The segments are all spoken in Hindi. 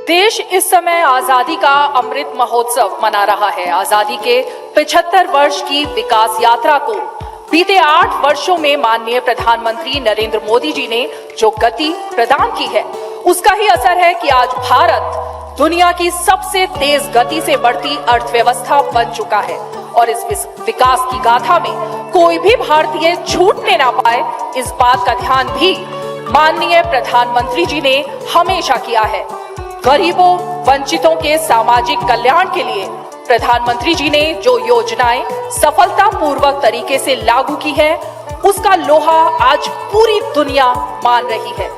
देश इस समय आजादी का अमृत महोत्सव मना रहा है। आजादी के 75 वर्ष की विकास यात्रा को बीते 8 वर्षों में माननीय प्रधानमंत्री नरेंद्र मोदी जी ने जो गति प्रदान की है, उसका ही असर है कि आज भारत दुनिया की सबसे तेज गति से बढ़ती अर्थव्यवस्था बन चुका है और इस विकास की गाथा में कोई भी भारतीय छूटने ना पाए, इस बात का ध्यान भी माननीय प्रधानमंत्री जी ने हमेशा किया है। गरीबों, वंचितों के सामाजिक कल्याण के लिए प्रधानमंत्री जी ने जो योजनाएं सफलतापूर्वक तरीके से लागू की है, उसका लोहा आज पूरी दुनिया मान रही है।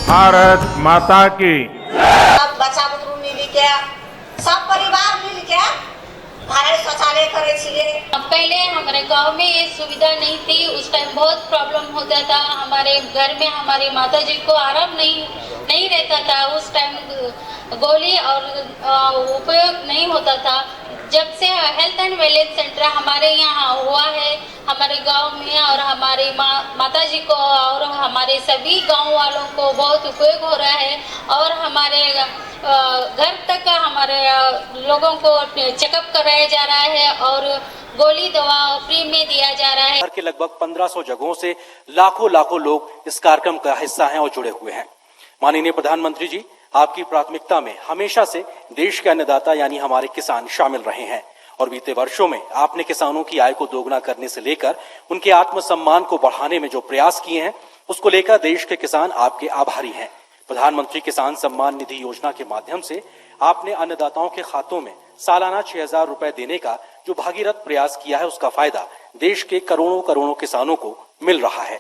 भारत माता की बच्चा बुतरू मिल के सब परिवार मिल के भारत शौचालय करे छिए। पहले हमारे गांव में ये सुविधा नहीं थी, उस टाइम बहुत प्रॉब्लम होता था। हमारे घर में हमारी माता जी को आराम नहीं रहता था। उस टाइम गोली और उपयोग नहीं होता था। जब से हेल्थ एंड वेलनेस सेंटर हमारे यहाँ हुआ है, हमारे गांव में और हमारी माता जी को और हमारे सभी गांव वालों को बहुत उपयोग हो रहा है और हमारे घर तक हमारे लोगों को चेकअप कराया जा रहा है और गोली दवा फ्री में दिया जा रहा है। शहर के लगभग 1500 जगहों से लाखों लोग इस कार्यक्रम का हिस्सा हैं और जुड़े हुए हैं। माननीय प्रधानमंत्री जी, आपकी प्राथमिकता में हमेशा से देश के अन्नदाता यानी हमारे किसान शामिल रहे हैं और बीते वर्षों में आपने किसानों की आय को दोगुना करने से लेकर उनके आत्मसम्मान को बढ़ाने में जो प्रयास किए हैं, उसको लेकर देश के किसान आपके आभारी हैं। प्रधानमंत्री किसान सम्मान निधि योजना के माध्यम से आपने अन्नदाताओं के खातों में सालाना 6000 रुपए देने का जो भागीरथ प्रयास किया है, उसका फायदा देश के करोड़ों किसानों को मिल रहा है।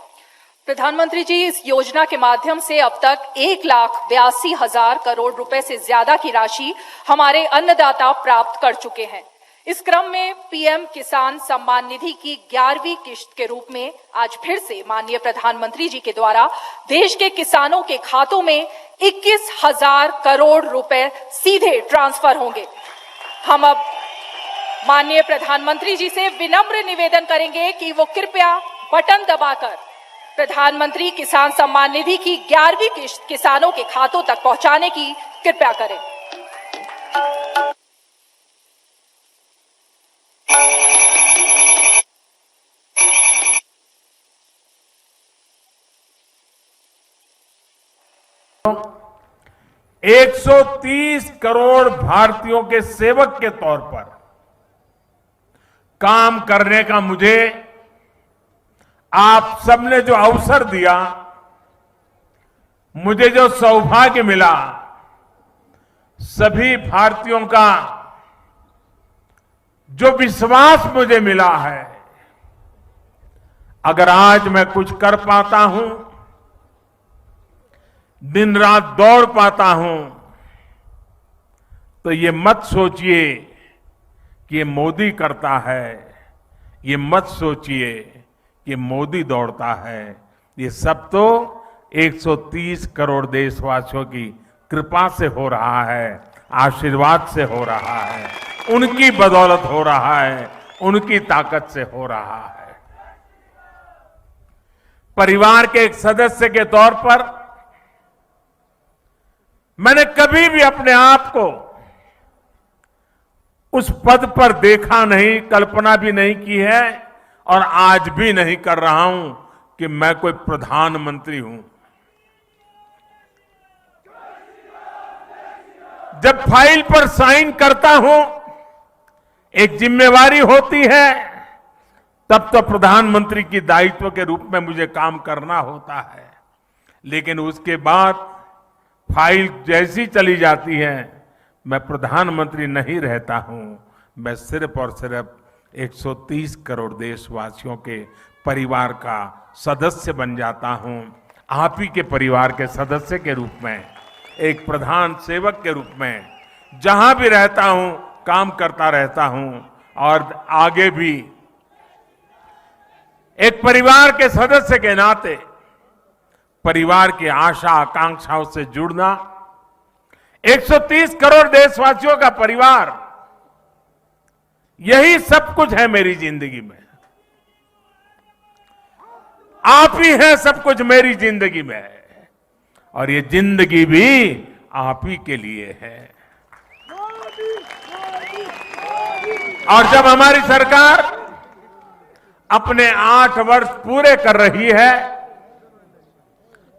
प्रधानमंत्री जी, इस योजना के माध्यम से अब तक 1,82,000 करोड़ रुपए से ज्यादा की राशि हमारे अन्नदाता प्राप्त कर चुके हैं। इस क्रम में पीएम किसान सम्मान निधि की 11वीं किश्त के रूप में आज फिर से माननीय प्रधानमंत्री जी के द्वारा देश के किसानों के खातों में 21,000 करोड़ रुपए सीधे ट्रांसफर होंगे। हम अब माननीय प्रधानमंत्री जी से विनम्र निवेदन करेंगे कि वो कृपया बटन दबाकर प्रधानमंत्री किसान सम्मान निधि की 11वीं किश्त किसानों के खातों तक पहुंचाने की कृपया करें। तो 130 करोड़ भारतीयों के सेवक के तौर पर काम करने का मुझे आप सबने जो अवसर दिया, मुझे जो सौभाग्य मिला, सभी भारतीयों का जो विश्वास मुझे मिला है, अगर आज मैं कुछ कर पाता हूं, दिन रात दौड़ पाता हूं, तो ये मत सोचिए कि ये मोदी करता है, ये मत सोचिए कि मोदी दौड़ता है। ये सब तो 130 करोड़ देशवासियों की कृपा से हो रहा है, आशीर्वाद से हो रहा है, उनकी बदौलत हो रहा है, उनकी ताकत से हो रहा है। परिवार के एक सदस्य के तौर पर मैंने कभी भी अपने आप को उस पद पर देखा नहीं, कल्पना भी नहीं की है और आज भी नहीं कर रहा हूं कि मैं कोई प्रधानमंत्री हूं। जब फाइल पर साइन करता हूं, एक जिम्मेवारी होती है, तब तो प्रधानमंत्री की दायित्व के रूप में मुझे काम करना होता है। लेकिन उसके बाद फाइल जैसी चली जाती है, मैं प्रधानमंत्री नहीं रहता हूं। मैं सिर्फ और सिर्फ 130 करोड़ देशवासियों के परिवार का सदस्य बन जाता हूं। आप ही के परिवार के सदस्य के रूप में, एक प्रधान सेवक के रूप में जहां भी रहता हूं काम करता रहता हूं और आगे भी एक परिवार के सदस्य के नाते परिवार की आशा आकांक्षाओं से जुड़ना, 130 करोड़ देशवासियों का परिवार, यही सब कुछ है मेरी जिंदगी में। आप ही हैं सब कुछ मेरी जिंदगी में, और ये जिंदगी भी आप ही के लिए है। और जब हमारी सरकार अपने 8 वर्ष पूरे कर रही है,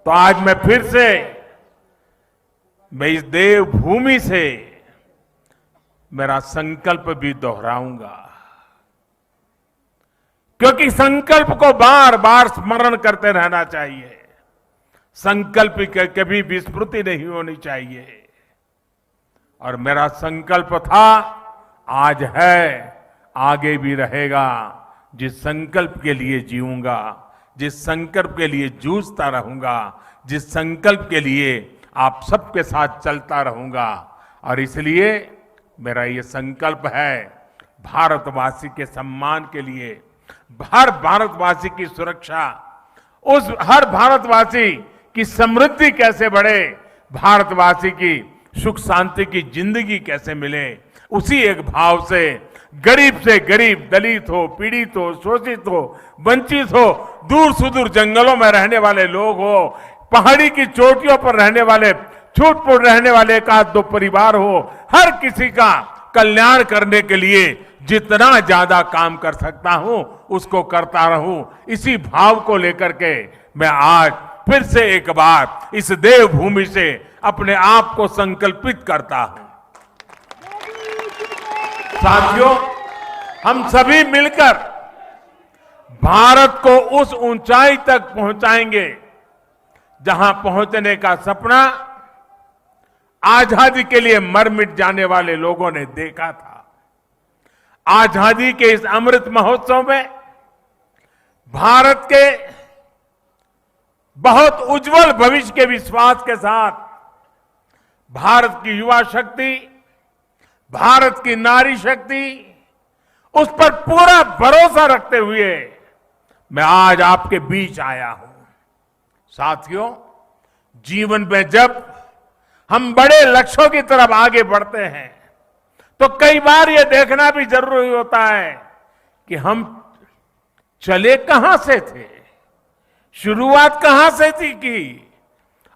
तो आज मैं फिर से इस देवभूमि से मेरा संकल्प भी दोहराऊंगा, क्योंकि संकल्प को बार बार स्मरण करते रहना चाहिए। संकल्प की कभी विस्मृति नहीं होनी चाहिए। और मेरा संकल्प था, आज है, आगे भी रहेगा। जिस संकल्प के लिए जीऊंगा, जिस संकल्प के लिए जूझता रहूंगा, जिस संकल्प के लिए आप सबके साथ चलता रहूंगा। और इसलिए मेरा ये संकल्प है, भारतवासी के सम्मान के लिए, हर भारतवासी की सुरक्षा, उस हर भारतवासी की समृद्धि कैसे बढ़े, भारतवासी की सुख शांति की जिंदगी कैसे मिले, उसी एक भाव से गरीब, दलित हो, पीड़ित हो, शोषित हो, वंचित हो, दूर सुदूर जंगलों में रहने वाले लोग हो, पहाड़ी की चोटियों पर रहने वाले, छूट-फूट रहने वाले एक आध दो परिवार हो, हर किसी का कल्याण करने के लिए जितना ज्यादा काम कर सकता हूं उसको करता रहूं। इसी भाव को लेकर के मैं आज फिर से एक बार इस देवभूमि से अपने आप को संकल्पित करता हूं। साथियों, हम सभी मिलकर भारत को उस ऊंचाई तक पहुंचाएंगे जहां पहुंचने का सपना आजादी के लिए मर मिट जाने वाले लोगों ने देखा था। आजादी के इस अमृत महोत्सव में भारत के बहुत उज्जवल भविष्य के विश्वास के साथ भारत की युवा शक्ति, भारत की नारी शक्ति, उस पर पूरा भरोसा रखते हुए मैं आज आपके बीच आया हूं। साथियों, जीवन में जब हम बड़े लक्ष्यों की तरफ आगे बढ़ते हैं तो कई बार यह देखना भी जरूरी होता है कि हम चले कहां से थे, शुरुआत कहां से थी की,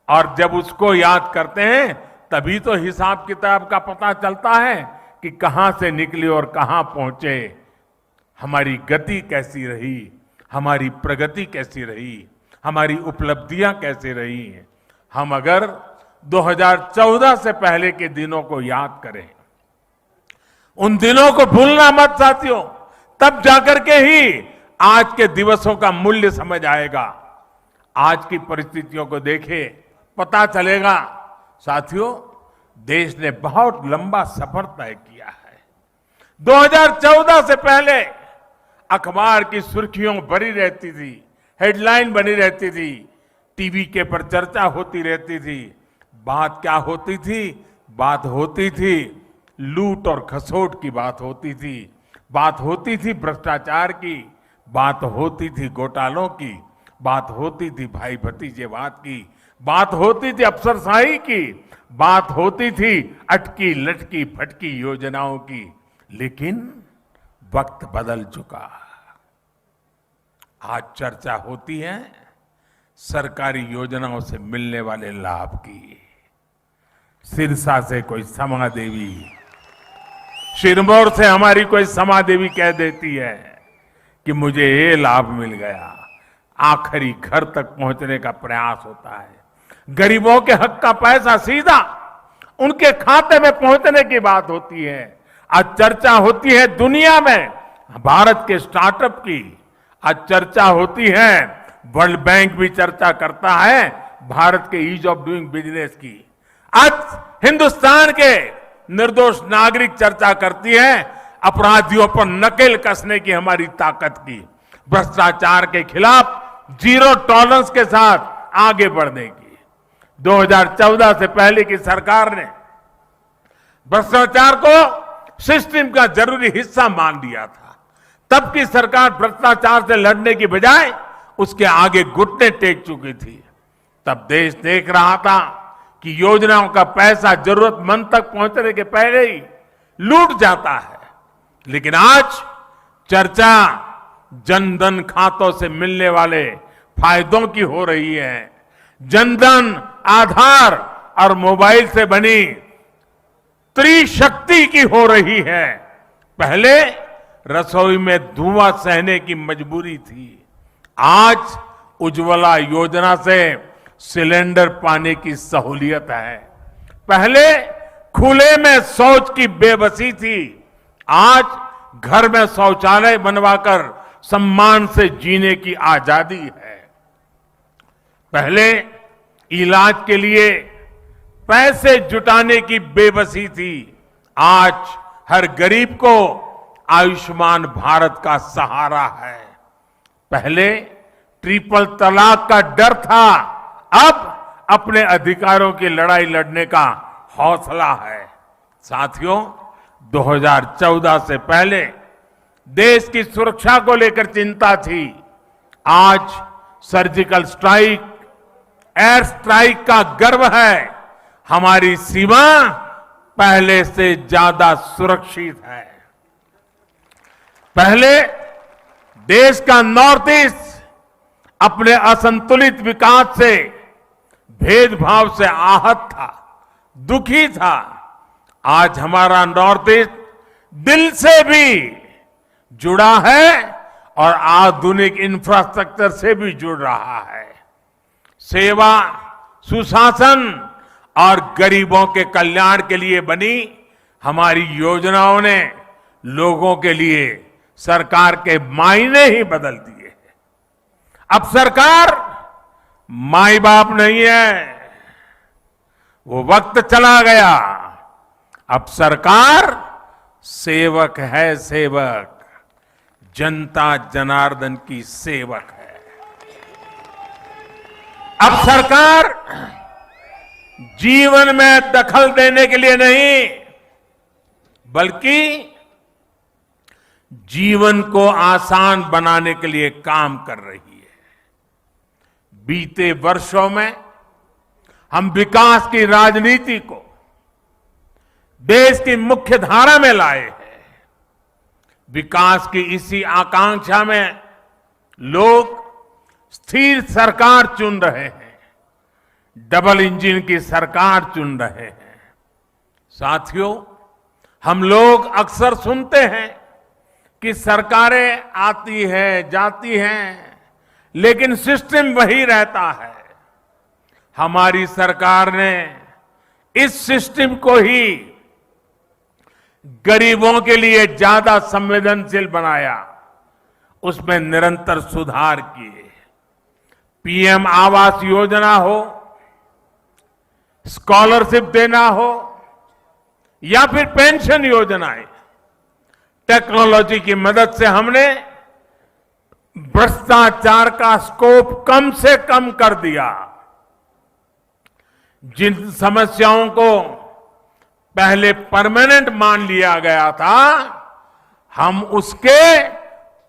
और जब उसको याद करते हैं तभी तो हिसाब किताब का पता चलता है कि कहां से निकले और कहां पहुंचे, हमारी गति कैसी रही, हमारी प्रगति कैसी रही, हमारी उपलब्धियां कैसी रही हैं। हम अगर 2014 से पहले के दिनों को याद करें, उन दिनों को भूलना मत साथियों, तब जाकर के ही आज के दिवसों का मूल्य समझ आएगा। आज की परिस्थितियों को देखें, पता चलेगा। साथियों, देश ने बहुत लंबा सफर तय किया है। 2014 से पहले अखबार की सुर्खियों भरी रहती थी, हेडलाइन बनी रहती थी, टीवी के पर चर्चा होती रहती थी। बात क्या होती थी? बात होती थी लूट और खसोट की बात होती थी, बात होती थी भ्रष्टाचार की, बात होती थी घोटालों की, बात होती थी भाई भतीजेवाद की, बात होती थी अफसरशाही की, बात होती थी अटकी लटकी फटकी योजनाओं की। लेकिन वक्त बदल चुका। आज चर्चा होती है सरकारी योजनाओं से मिलने वाले लाभ की। सिरसा से कोई समा देवी, सिरमौर से हमारी कोई समा देवी कह देती है कि मुझे ये लाभ मिल गया। आखिरी घर तक पहुंचने का प्रयास होता है। गरीबों के हक का पैसा सीधा उनके खाते में पहुंचने की बात होती है। आज चर्चा होती है दुनिया में भारत के स्टार्टअप की, आज चर्चा होती है, वर्ल्ड बैंक भी चर्चा करता है भारत के ईज ऑफ डूइंग बिजनेस की। आज हिंदुस्तान के निर्दोष नागरिक चर्चा करती है अपराधियों पर नकेल कसने की हमारी ताकत की। भ्रष्टाचार के खिलाफ जीरो टॉलरेंस के साथ आगे बढ़ने की। 2014 से पहले की सरकार ने भ्रष्टाचार को सिस्टम का जरूरी हिस्सा मान लिया था। तब की सरकार भ्रष्टाचार से लड़ने की बजाय उसके आगे घुटने टेक चुकी थी। तब देश देख रहा था कि योजनाओं का पैसा जरूरतमंद तक पहुंचने के पहले ही लूट जाता है। लेकिन आज चर्चा जनधन खातों से मिलने वाले फायदों की हो रही है। जनधन, आधार और मोबाइल से बनी त्रिशक्ति की हो रही है। पहले रसोई में धुआं सहने की मजबूरी थी, आज उज्ज्वला योजना से सिलेंडर पाने की सहूलियत है। पहले खुले में शौच की बेबसी थी, आज घर में शौचालय बनवाकर सम्मान से जीने की आजादी है। पहले इलाज के लिए पैसे जुटाने की बेबसी थी, आज हर गरीब को आयुष्मान भारत का सहारा है। पहले ट्रिपल तलाक का डर था, अब अपने अधिकारों की लड़ाई लड़ने का हौसला है। साथियों, 2014 से पहले देश की सुरक्षा को लेकर चिंता थी, आज सर्जिकल स्ट्राइक, एयर स्ट्राइक का गर्व है। हमारी सीमा पहले से ज्यादा सुरक्षित है। पहले देश का नॉर्थ ईस्ट अपने असंतुलित विकास से, भेदभाव से आहत था, दुखी था। आज हमारा नॉर्थ ईस्ट दिल से भी जुड़ा है और आधुनिक इंफ्रास्ट्रक्चर से भी जुड़ रहा है। सेवा, सुशासन और गरीबों के कल्याण के लिए बनी हमारी योजनाओं ने लोगों के लिए सरकार के मायने ही बदल दिए हैं। अब सरकार माई बाप नहीं है, वो वक्त चला गया। अब सरकार सेवक है, सेवक, जनता जनार्दन की सेवक है। अब सरकार जीवन में दखल देने के लिए नहीं, बल्कि जीवन को आसान बनाने के लिए काम कर रही है। बीते वर्षों में हम विकास की राजनीति को देश की मुख्य धारा में लाए हैं। विकास की इसी आकांक्षा में लोग स्थिर सरकार चुन रहे हैं, डबल इंजन की सरकार चुन रहे हैं। साथियों, हम लोग अक्सर सुनते हैं कि सरकारें आती हैं, जाती हैं, लेकिन सिस्टम वही रहता है। हमारी सरकार ने इस सिस्टम को ही गरीबों के लिए ज्यादा संवेदनशील बनाया, उसमें निरंतर सुधार किए। पीएम आवास योजना हो, स्कॉलरशिप देना हो या फिर पेंशन योजनाएं, टेक्नोलॉजी की मदद से हमने भ्रष्टाचार का स्कोप कम से कम कर दिया। जिन समस्याओं को पहले परमानेंट मान लिया गया था, हम उसके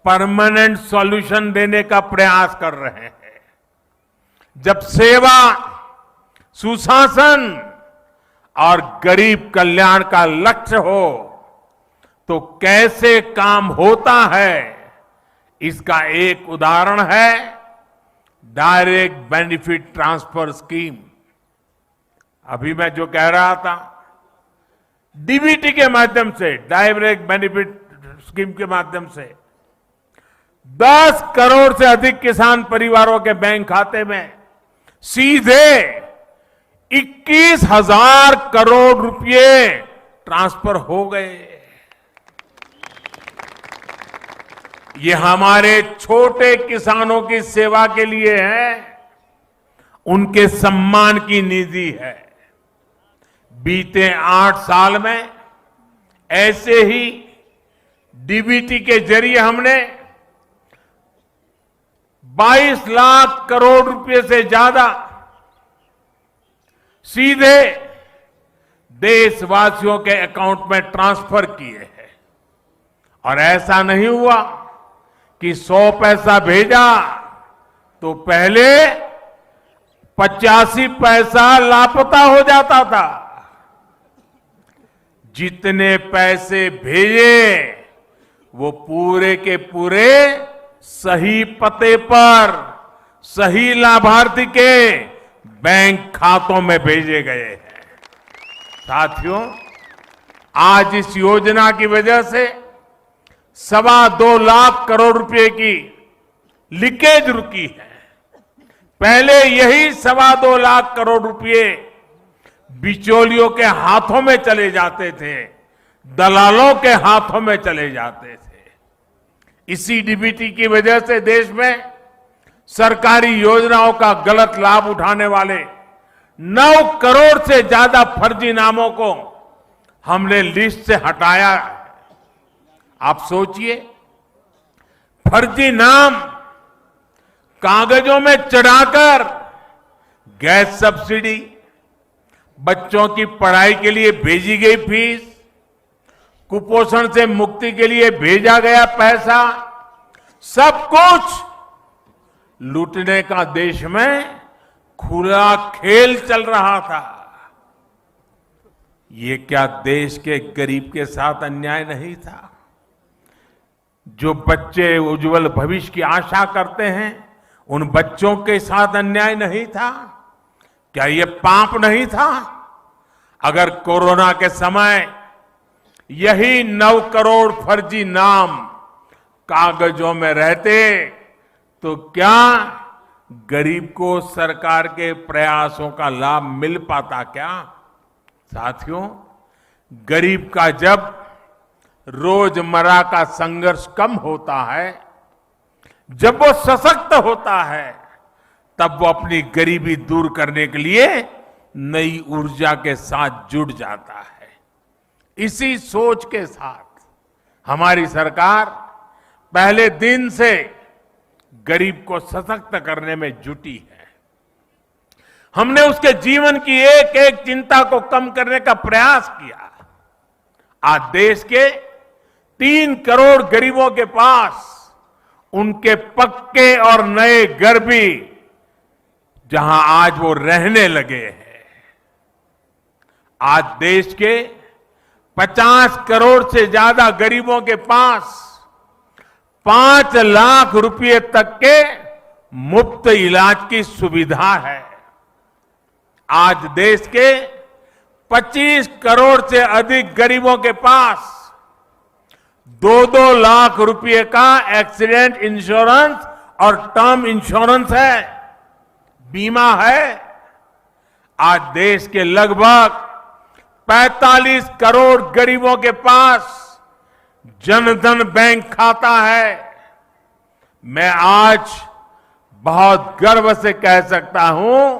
परमानेंट सॉल्यूशन देने का प्रयास कर रहे हैं। जब सेवा, सुशासन और गरीब कल्याण का लक्ष्य हो तो कैसे काम होता है, इसका एक उदाहरण है डायरेक्ट बेनिफिट ट्रांसफर स्कीम। अभी मैं जो कह रहा था, डीबीटी के माध्यम से, डायरेक्ट बेनिफिट स्कीम के माध्यम से 10 करोड़ से अधिक किसान परिवारों के बैंक खाते में सीधे 21,000 करोड़ रुपए ट्रांसफर हो गए। ये हमारे छोटे किसानों की सेवा के लिए है, उनके सम्मान की निधि है। बीते 8 साल में ऐसे ही डीबीटी के जरिए हमने 22 लाख करोड़ रुपए से ज्यादा सीधे देशवासियों के अकाउंट में ट्रांसफर किए हैं। और ऐसा नहीं हुआ कि 100 पैसा भेजा तो पहले 85 पैसा लापता हो जाता था। जितने पैसे भेजे वो पूरे के पूरे सही पते पर सही लाभार्थी के बैंक खातों में भेजे गए हैं। साथियों, आज इस योजना की वजह से 2.25 लाख करोड़ रुपए की लीकेज रुकी है। पहले यही 2.25 लाख करोड़ रुपए बिचौलियों के हाथों में चले जाते थे, दलालों के हाथों में चले जाते थे। इसी डीबीटी की वजह से देश में सरकारी योजनाओं का गलत लाभ उठाने वाले 9 करोड़ से ज्यादा फर्जी नामों को हमने लिस्ट से हटाया है। आप सोचिए, फर्जी नाम कागजों में चढ़ाकर गैस सब्सिडी, बच्चों की पढ़ाई के लिए भेजी गई फीस, कुपोषण से मुक्ति के लिए भेजा गया पैसा, सब कुछ लूटने का देश में खुला खेल चल रहा था। ये क्या देश के गरीब के साथ अन्याय नहीं था? जो बच्चे उज्जवल भविष्य की आशा करते हैं, उन बच्चों के साथ अन्याय नहीं था? क्या ये पाप नहीं था? अगर कोरोना के समय यही 9 करोड़ फर्जी नाम कागजों में रहते तो क्या गरीब को सरकार के प्रयासों का लाभ मिल पाता क्या? साथियों, गरीब का जब रोजमर्रा का संघर्ष कम होता है, जब वो सशक्त होता है, तब वो अपनी गरीबी दूर करने के लिए नई ऊर्जा के साथ जुड़ जाता है। इसी सोच के साथ हमारी सरकार पहले दिन से गरीब को सशक्त करने में जुटी है। हमने उसके जीवन की एक एक चिंता को कम करने का प्रयास किया। आज देश के 3 करोड़ गरीबों के पास उनके पक्के और नए घर भी, जहां आज वो रहने लगे हैं। आज देश के 50 करोड़ से ज्यादा गरीबों के पास 5 लाख रुपए तक के मुफ्त इलाज की सुविधा है। आज देश के 25 करोड़ से अधिक गरीबों के पास 2-2 लाख रुपए का एक्सीडेंट इंश्योरेंस और टर्म इंश्योरेंस है, बीमा है। आज देश के लगभग 45 करोड़ गरीबों के पास जनधन बैंक खाता है। मैं आज बहुत गर्व से कह सकता हूं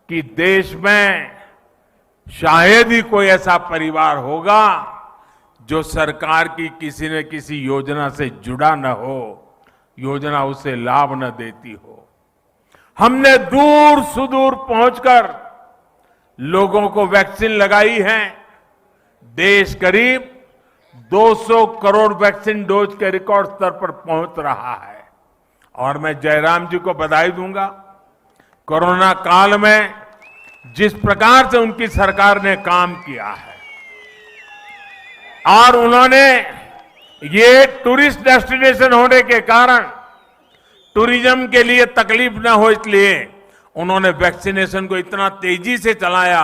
कि देश में शायद ही कोई ऐसा परिवार होगा जो सरकार की किसी न किसी योजना से जुड़ा न हो, योजना उसे लाभ न देती हो। हमने दूर सुदूर पहुंचकर लोगों को वैक्सीन लगाई है। देश करीब 200 करोड़ वैक्सीन डोज के रिकॉर्ड स्तर पर पहुंच रहा है। और मैं जयराम जी को बधाई दूंगा। कोरोना काल में जिस प्रकार से उनकी सरकार ने काम किया है और उन्होंने ये टूरिस्ट डेस्टिनेशन होने के कारण टूरिज्म के लिए तकलीफ न हो, इसलिए उन्होंने वैक्सीनेशन को इतना तेजी से चलाया।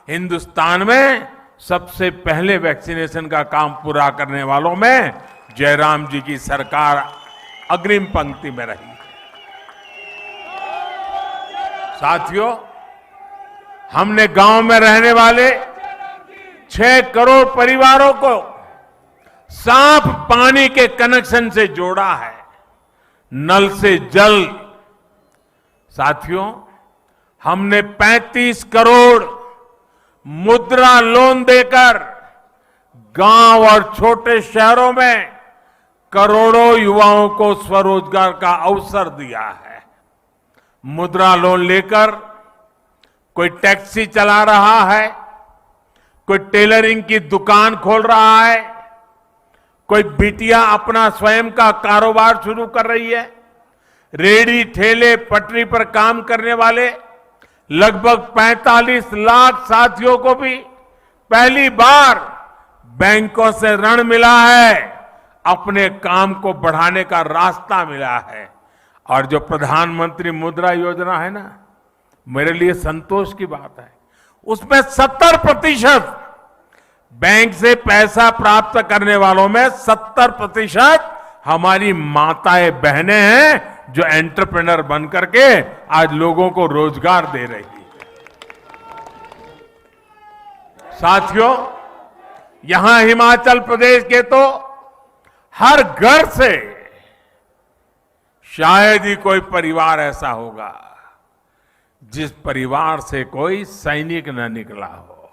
हिंदुस्तान में सबसे पहले वैक्सीनेशन का काम पूरा करने वालों में जयराम जी की सरकार अग्रिम पंक्ति में रही। साथियों, हमने गांव में रहने वाले 6 करोड़ परिवारों को साफ पानी के कनेक्शन से जोड़ा है, नल से जल। साथियों, हमने 35 करोड़ मुद्रा लोन देकर गांव और छोटे शहरों में करोड़ों युवाओं को स्वरोजगार का अवसर दिया है। मुद्रा लोन लेकर कोई टैक्सी चला रहा है, कोई टेलरिंग की दुकान खोल रहा है, कोई बिटिया अपना स्वयं का कारोबार शुरू कर रही है। रेडी ठेले पटरी पर काम करने वाले लगभग 45 लाख साथियों को भी पहली बार बैंकों से ऋण मिला है, अपने काम को बढ़ाने का रास्ता मिला है। और जो प्रधानमंत्री मुद्रा योजना है ना, मेरे लिए संतोष की बात है, उसमें 70% बैंक से पैसा प्राप्त करने वालों में 70% हमारी माताएं बहनें हैं जो एंटरप्रेन्योर बन करके आज लोगों को रोजगार दे रही है। साथियों, यहां हिमाचल प्रदेश के तो हर घर से शायद ही कोई परिवार ऐसा होगा जिस परिवार से कोई सैनिक न निकला हो।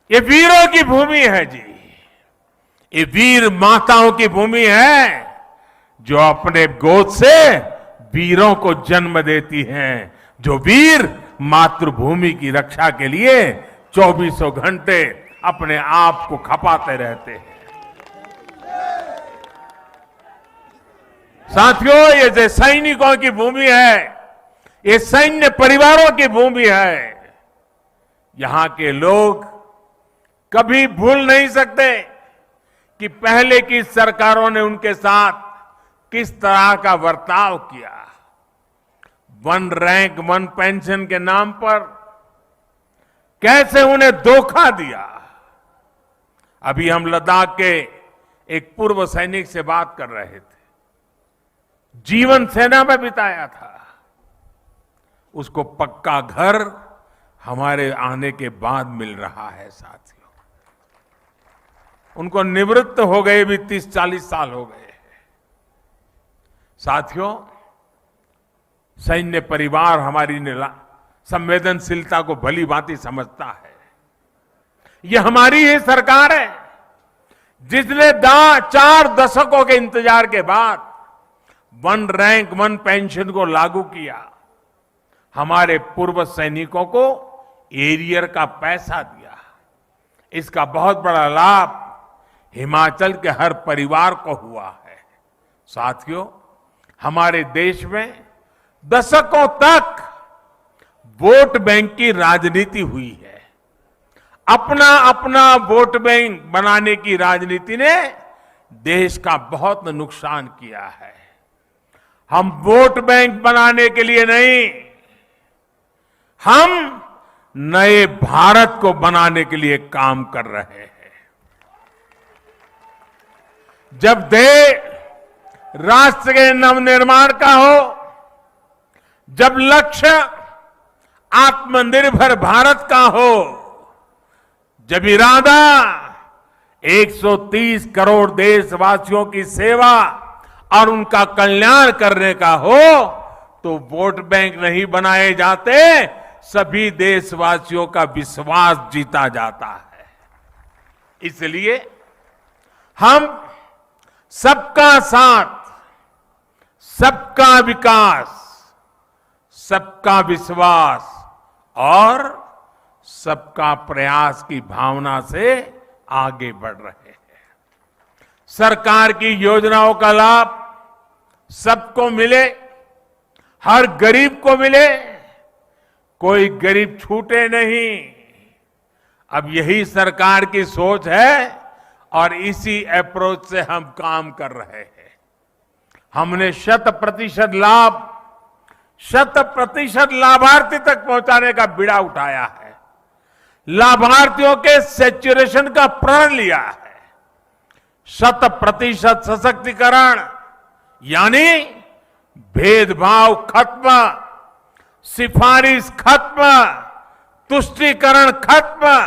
ये वीरों की भूमि है जी, ये वीर माताओं की भूमि है जो अपने गोद से वीरों को जन्म देती हैं, जो वीर मातृभूमि की रक्षा के लिए 24 घंटे अपने आप को खपाते रहते हैं। साथियों, ये जो सैनिकों की भूमि है, ये सैन्य परिवारों की भूमि है। यहां के लोग कभी भूल नहीं सकते कि पहले की सरकारों ने उनके साथ किस तरह का बर्ताव किया। 1 रैंक 1 पेंशन के नाम पर कैसे उन्हें धोखा दिया। अभी हम लद्दाख के एक पूर्व सैनिक से बात कर रहे थे, जीवन सेना में बिताया था, उसको पक्का घर हमारे आने के बाद मिल रहा है। साथियों, उनको निवृत्त हो गए भी 30-40 साल हो गए। साथियों, सैन्य परिवार हमारी संवेदनशीलता को भली भांति समझता है। ये हमारी ही सरकार है जिसने 4 दशकों के इंतजार के बाद 1 रैंक 1 पेंशन को लागू किया। हमारे पूर्व सैनिकों को एरियर का पैसा दिया। इसका बहुत बड़ा लाभ हिमाचल के हर परिवार को हुआ है। साथियों, हमारे देश में दशकों तक वोट बैंक की राजनीति हुई है। अपना अपना वोट बैंक बनाने की राजनीति ने देश का बहुत नुकसान किया है। हम वोट बैंक बनाने के लिए नहीं, हम नए भारत को बनाने के लिए काम कर रहे हैं। जब राष्ट्र के नवनिर्माण का हो, जब लक्ष्य आत्मनिर्भर भारत का हो, जब इरादा 130 करोड़ देशवासियों की सेवा और उनका कल्याण करने का हो, तो वोट बैंक नहीं बनाए जाते, सभी देशवासियों का विश्वास जीता जाता है। इसलिए हम सबका साथ, सबका विकास, सबका विश्वास और सबका प्रयास की भावना से आगे बढ़ रहे हैं। सरकार की योजनाओं का लाभ सबको मिले, हर गरीब को मिले, कोई गरीब छूटे नहीं। अब यही सरकार की सोच है और इसी अप्रोच से हम काम कर रहे हैं। हमने 100% लाभ 100% लाभार्थी तक पहुंचाने का बीड़ा उठाया है। लाभार्थियों के सैचुरेशन का प्रण लिया है। 100% सशक्तिकरण यानी भेदभाव खत्म, सिफारिश खत्म, तुष्टीकरण खत्म।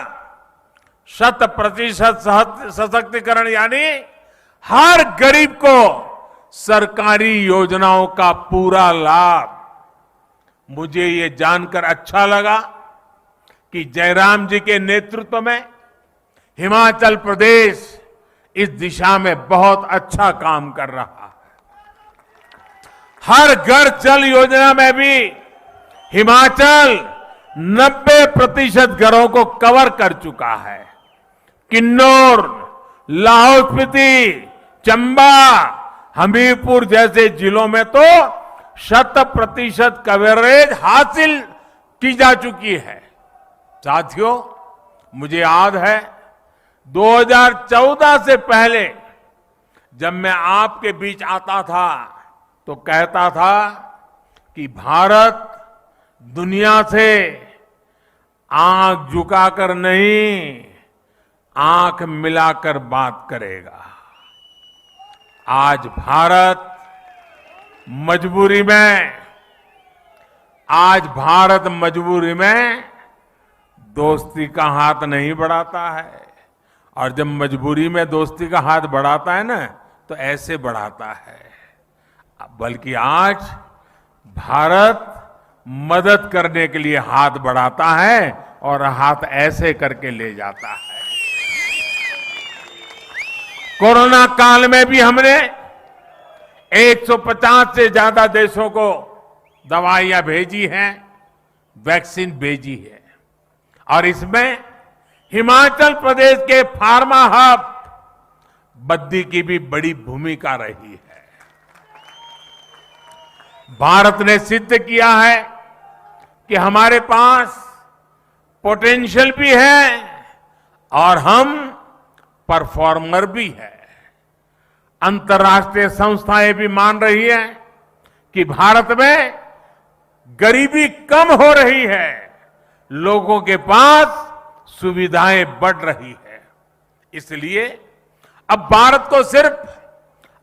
100% सशक्तिकरण यानी हर गरीब को सरकारी योजनाओं का पूरा लाभ। मुझे ये जानकर अच्छा लगा कि जयराम जी के नेतृत्व में हिमाचल प्रदेश इस दिशा में बहुत अच्छा काम कर रहा है। हर घर जल योजना में भी हिमाचल 90% घरों को कवर कर चुका है। किन्नौर, लाहौल स्पीति, चंबा, हमीरपुर जैसे जिलों में तो 100% कवरेज हासिल की जा चुकी है। साथियों, मुझे याद है 2014 से पहले जब मैं आपके बीच आता था तो कहता था कि भारत दुनिया से आंख झुकाकर नहीं, आंख मिलाकर बात करेगा। आज भारत मजबूरी में दोस्ती का हाथ नहीं बढ़ाता है। और जब मजबूरी में दोस्ती का हाथ बढ़ाता है ना, तो ऐसे बढ़ाता है। बल्कि आज भारत मदद करने के लिए हाथ बढ़ाता है और हाथ ऐसे करके ले जाता है। कोरोना काल में भी हमने 150 से ज्यादा देशों को दवाइयां भेजी हैं, वैक्सीन भेजी है। और इसमें हिमाचल प्रदेश के फार्मा हब बद्दी की भी बड़ी भूमिका रही है। भारत ने सिद्ध किया है कि हमारे पास पोटेंशियल भी है और हम परफॉर्मर भी है। अंतर्राष्ट्रीय संस्थाएं भी मान रही है कि भारत में गरीबी कम हो रही है, लोगों के पास सुविधाएं बढ़ रही है। इसलिए अब भारत को सिर्फ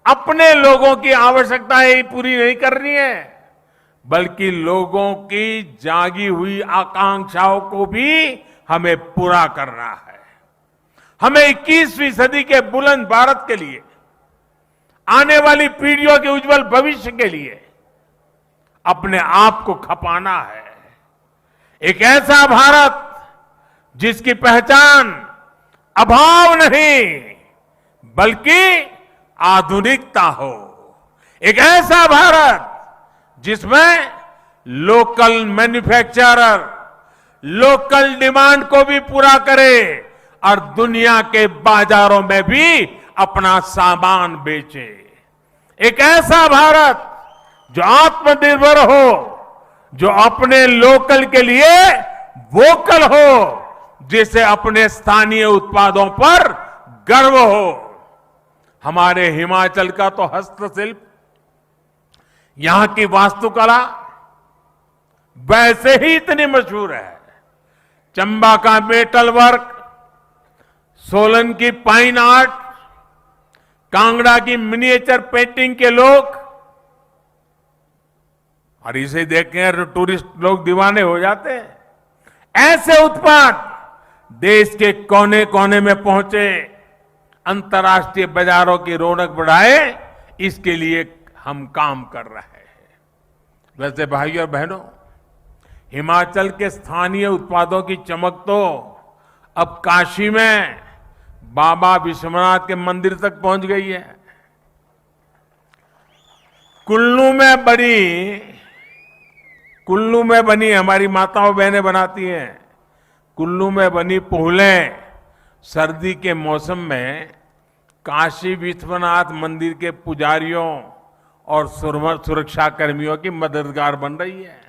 अपने लोगों की आवश्यकताएं ही पूरी नहीं करनी है, बल्कि लोगों की जागी हुई आकांक्षाओं को भी हमें पूरा करना है। हमें 21वीं सदी के बुलंद भारत के लिए, आने वाली पीढ़ियों के उज्जवल भविष्य के लिए अपने आप को खपाना है। एक ऐसा भारत जिसकी पहचान अभाव नहीं बल्कि आधुनिकता हो। एक ऐसा भारत जिसमें लोकल मैन्युफैक्चरर लोकल डिमांड को भी पूरा करे और दुनिया के बाजारों में भी अपना सामान बेचे। एक ऐसा भारत जो आत्मनिर्भर हो, जो अपने लोकल के लिए वोकल हो, जिसे अपने स्थानीय उत्पादों पर गर्व हो। हमारे हिमाचल का तो हस्तशिल्प, यहां की वास्तुकला वैसे ही इतनी मशहूर है। चंबा का मेटल वर्क, सोलन की पाइन आर्ट, कांगड़ा की मिनिएचर पेंटिंग के लोग, और इसे देखकर टूरिस्ट लोग दीवाने हो जाते हैं। ऐसे उत्पाद देश के कोने कोने में पहुंचे, अंतर्राष्ट्रीय बाजारों की रौनक बढ़ाए, इसके लिए हम काम कर रहे हैं। वैसे भाइयों और बहनों, हिमाचल के स्थानीय उत्पादों की चमक तो अब काशी में बाबा विश्वनाथ के मंदिर तक पहुंच गई है। कुल्लू में बनी हमारी माताओं बहनें बनाती हैं। कुल्लू में बनी पोहलें सर्दी के मौसम में काशी विश्वनाथ मंदिर के पुजारियों और सुरक्षा कर्मियों की मददगार बन रही है।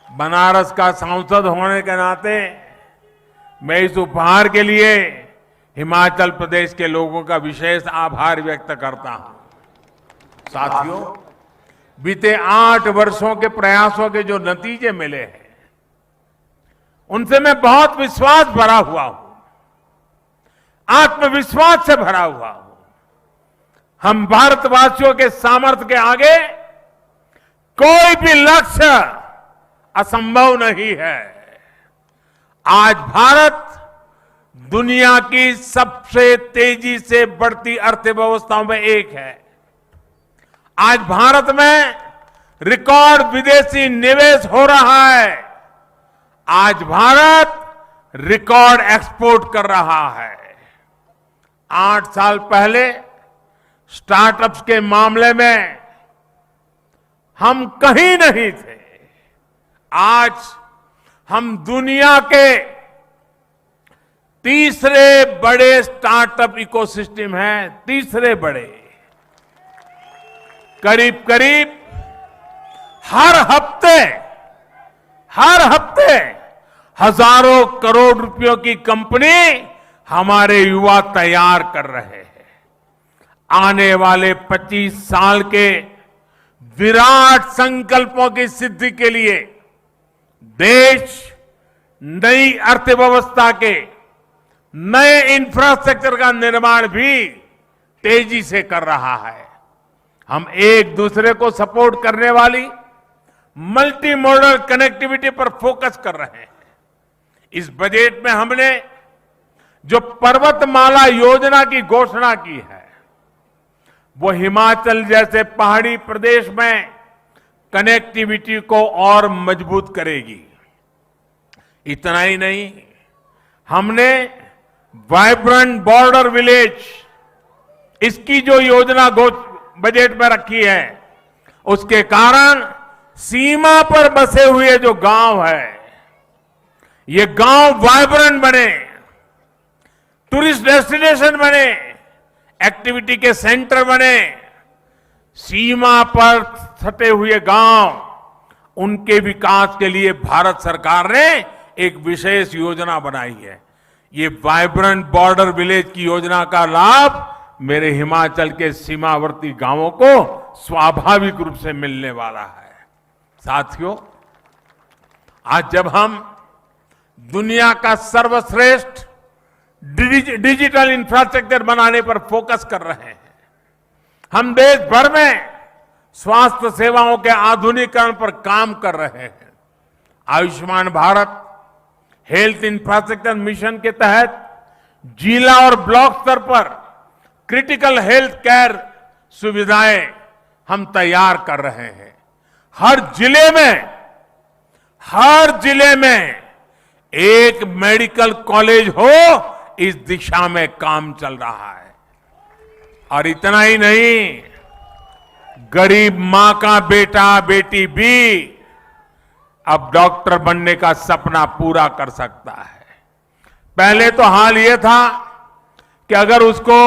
बनारस का सांसद होने के नाते मैं इस उपहार के लिए हिमाचल प्रदेश के लोगों का विशेष आभार व्यक्त करता हूं। साथियों, बीते 8 वर्षों के प्रयासों के जो नतीजे मिले हैं, उनसे मैं बहुत विश्वास भरा हुआ हूं, आत्मविश्वास से भरा हुआ हूं। हम भारतवासियों के सामर्थ्य के आगे कोई भी लक्ष्य असंभव नहीं है। आज भारत दुनिया की सबसे तेजी से बढ़ती अर्थव्यवस्थाओं में एक है। आज भारत में रिकॉर्ड विदेशी निवेश हो रहा है। आज भारत रिकॉर्ड एक्सपोर्ट कर रहा है। 8 साल पहले स्टार्टअप्स के मामले में हम कहीं नहीं थे। आज हम दुनिया के तीसरे बड़े स्टार्टअप इकोसिस्टम हैं, तीसरे बड़े। करीब करीब हर हफ्ते हजारों करोड़ रुपयों की कंपनी हमारे युवा तैयार कर रहे हैं। आने वाले 25 साल के विराट संकल्पों की सिद्धि के लिए देश नई अर्थव्यवस्था के नए इंफ्रास्ट्रक्चर का निर्माण भी तेजी से कर रहा है। हम एक दूसरे को सपोर्ट करने वाली मल्टी मॉडल कनेक्टिविटी पर फोकस कर रहे हैं। इस बजट में हमने जो पर्वतमाला योजना की घोषणा की है, वो हिमाचल जैसे पहाड़ी प्रदेश में कनेक्टिविटी को और मजबूत करेगी। इतना ही नहीं, हमने वाइब्रेंट बॉर्डर विलेज, इसकी जो योजना बजट में रखी है, उसके कारण सीमा पर बसे हुए जो गांव है, ये गांव वाइब्रेंट बने, टूरिस्ट डेस्टिनेशन बने, एक्टिविटी के सेंटर बने। सीमा पर सटे हुए गांव, उनके विकास के लिए भारत सरकार ने एक विशेष योजना बनाई है। ये वाइब्रेंट बॉर्डर विलेज की योजना का लाभ मेरे हिमाचल के सीमावर्ती गांवों को स्वाभाविक रूप से मिलने वाला है। साथियों, आज जब हम दुनिया का सर्वश्रेष्ठ डिजिटल इंफ्रास्ट्रक्चर बनाने पर फोकस कर रहे हैं, हम देश भर में स्वास्थ्य सेवाओं के आधुनिकीकरण पर काम कर रहे हैं। Ayushman Bharat health infrastructure mission के तहत जिला और ब्लॉक स्तर पर क्रिटिकल हेल्थ केयर सुविधाएं हम तैयार कर रहे हैं। हर जिले में एक मेडिकल कॉलेज हो, इस दिशा में काम चल रहा है। और इतना ही नहीं, गरीब मां का बेटा बेटी भी अब डॉक्टर बनने का सपना पूरा कर सकता है। पहले तो हाल यह था कि अगर उसको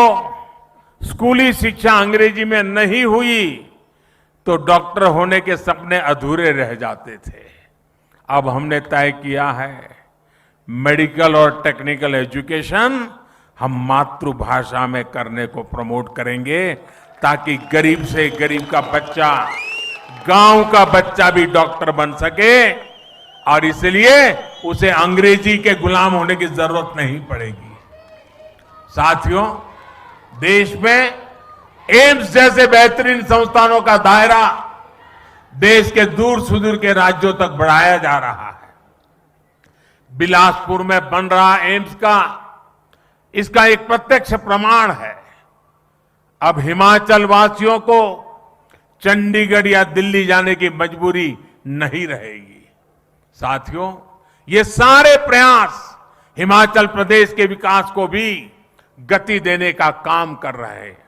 स्कूली शिक्षा अंग्रेजी में नहीं हुई तो डॉक्टर होने के सपने अधूरे रह जाते थे। अब हमने तय किया है, मेडिकल और टेक्निकल एजुकेशन हम मातृभाषा में करने को प्रमोट करेंगे, ताकि गरीब से गरीब का बच्चा, गांव का बच्चा भी डॉक्टर बन सके, और इसलिए उसे अंग्रेजी के गुलाम होने की जरूरत नहीं पड़ेगी। साथियों, देश में एम्स जैसे बेहतरीन संस्थानों का दायरा देश के दूर सुदूर के राज्यों तक बढ़ाया जा रहा है। बिलासपुर में बन रहा एम्स इसका एक प्रत्यक्ष प्रमाण है। अब हिमाचल वासियों को चंडीगढ़ या दिल्ली जाने की मजबूरी नहीं रहेगी। साथियों, ये सारे प्रयास हिमाचल प्रदेश के विकास को भी गति देने का काम कर रहे हैं।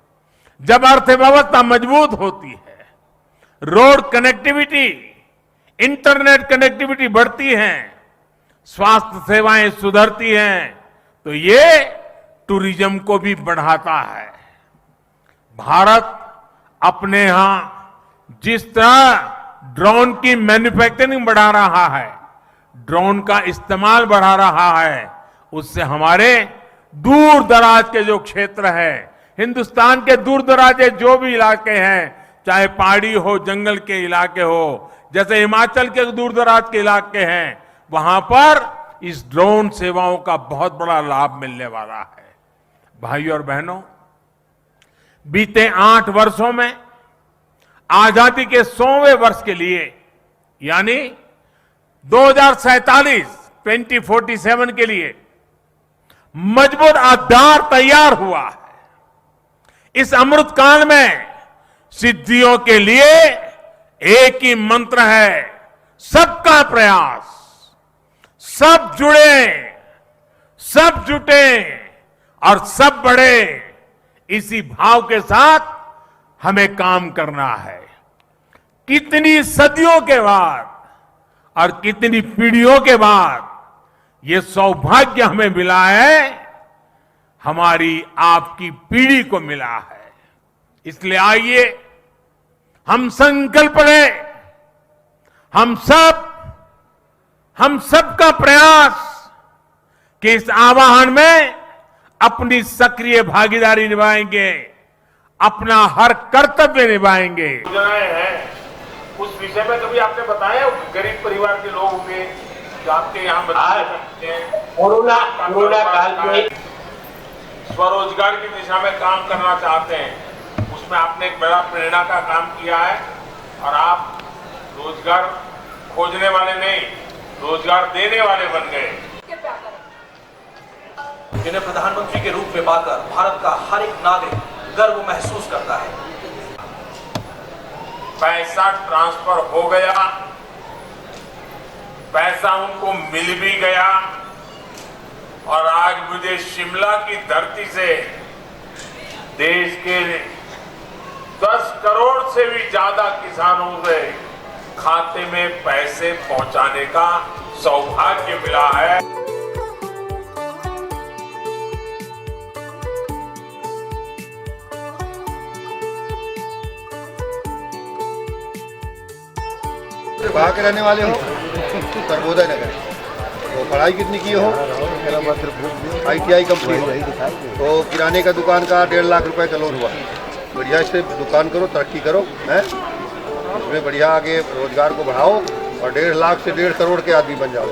जब अर्थव्यवस्था मजबूत होती है, रोड कनेक्टिविटी, इंटरनेट कनेक्टिविटी बढ़ती है, स्वास्थ्य सेवाएं सुधरती हैं, तो ये टूरिज्म को भी बढ़ाता है। भारत अपने यहां जिस तरह ड्रोन की मैन्युफैक्चरिंग बढ़ा रहा है, ड्रोन का इस्तेमाल बढ़ा रहा है, उससे हमारे दूर दराज के जो क्षेत्र है, हिंदुस्तान के दूर दराज के जो भी इलाके हैं, चाहे पहाड़ी हो, जंगल के इलाके हो, जैसे हिमाचल के दूर दराज के इलाके हैं, वहां पर इस ड्रोन सेवाओं का बहुत बड़ा लाभ मिलने वाला है। भाइयों और बहनों, बीते 8 वर्षों में आजादी के 100वें वर्ष के लिए, यानी 2047 के लिए मजबूत आधार तैयार हुआ है। इस अमृत काल में सिद्धियों के लिए एक ही मंत्र है, सबका प्रयास। सब जुड़े, सब जुटे और सब बढ़े, इसी भाव के साथ हमें काम करना है। कितनी सदियों के बाद और कितनी पीढ़ियों के बाद ये सौभाग्य हमें मिला है, हमारी आपकी पीढ़ी को मिला है। इसलिए आइए हम संकल्प लें, हम सबका प्रयास कि इस आह्वान में अपनी सक्रिय भागीदारी निभाएंगे, अपना हर कर्तव्य निभाएंगे। योजनाएं हैं, उस विषय में कभी आपने बताया? गरीब परिवार के लोग होंगे जो आपके यहाँ कोरोना काल में स्वरोजगार की दिशा में काम करना चाहते हैं, उसमें आपने एक बड़ा प्रेरणा का काम किया है और आप रोजगार खोजने वाले नहीं, रोजगार देने वाले बन गए। जिन्हें प्रधानमंत्री के रूप में पाकर भारत का हर एक नागरिक गर्व महसूस करता है। पैसा ट्रांसफर हो गया, पैसा उनको मिल भी गया और आज मुझे शिमला की धरती से देश के 10 करोड़ से भी ज्यादा किसानों के खाते में पैसे पहुंचाने का सौभाग्य मिला है। कहाँ के रहने वाले हो? सर्वोदय नगर। तो पढ़ाई कितनी की हो? ITI कंप्लीट हो। तो किराने का दुकान का 1.5 लाख रुपए का लोन हुआ। बढ़िया इससे दुकान करो, तरक्की करो, हैं? इसमें बढ़िया आगे रोजगार को बढ़ाओ और 1.5 लाख से 1.5 करोड़ के आदमी बन जाओ।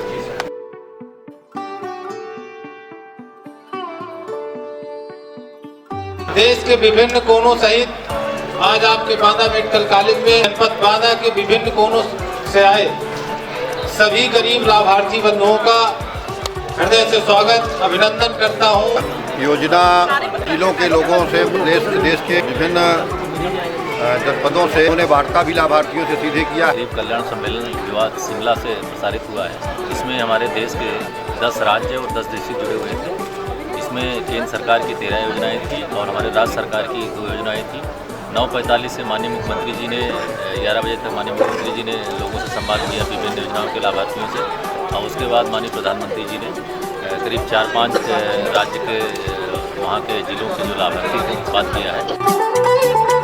देश के विभिन्न कोनों सहित आज आपके बांदा मेडिकल कॉलेज में जनपद बांदा के विभिन्न कोनों से आए सभी गरीब लाभार्थी बंधुओं का हृदय से स्वागत, अभिनंदन करता हूं। योजना जिलों के लोगों से देश के विभिन्न जनपदों से उन्हें वार्ता भी लाभार्थियों से सीधे किया। गरीब कल्याण सम्मेलन युवा शिमला से प्रसारित हुआ है। इसमें हमारे देश के 10 राज्य और 10 डिस्ट्रिक्ट जुड़े हुए थे। इसमें केंद्र सरकार की 13 योजनाएं थी और हमारे राज्य सरकार की 2 योजनाएं थी। 9:45 से माननीय मुख्यमंत्री जी ने 11 बजे तक माननीय मुख्यमंत्री जी ने लोगों से संवाद किया विभिन्न योजनाओं के लाभार्थियों से और उसके बाद माननीय प्रधानमंत्री जी ने करीब 4-5 राज्य के वहाँ के जिलों के जो लाभार्थी थे बात किया है।